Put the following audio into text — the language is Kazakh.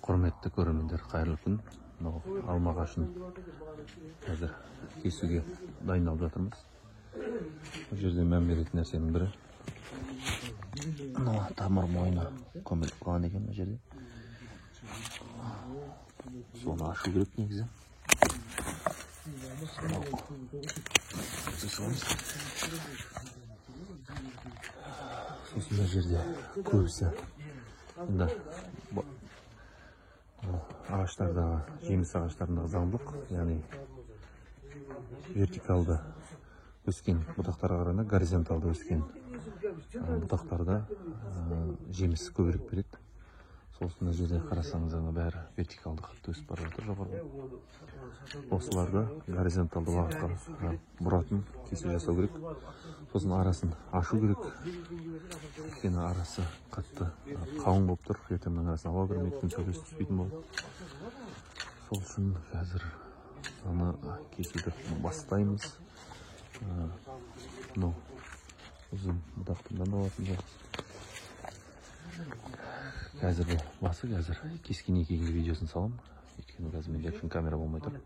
Құрметті көрермендер, қайырлы күн. Алма ағашын қазір кесуге дайындалып жатырмыз. Бұл жерде мән беретін нәрсенің бірі тамыр мойны көміліп қалған екен. Бұл жерде соны ашу керек негізі. Сосын бұл жерде көбісі ағаштардағы, жеміс ағаштарындағы заңдылық, яғни вертикалды өскен бұтақтарға қарағанда горизонталды өскен бұтақтарда жеміс көбірек береді. Сосын жерде қарасаңыз бәрі вертикалды қатты өсіп бара жатыр жоғарыға. Осыларды горизонталды бағытқа бұратын кесу жасау керек. Сосын арасын ашу керек. Өйткені арасы қатты қалың болып тұр. Ертеңнің арасын ауа кірмейді, күн сәулесі түспейтін болды. Сол үшін қазір аны кесуді бастаймыз. Ұзын бұтақтың алатын жоқпыз. Қазір басы кескеннен кейінгі видеосын салам. Өйткені қазір менде камера болмай тұр.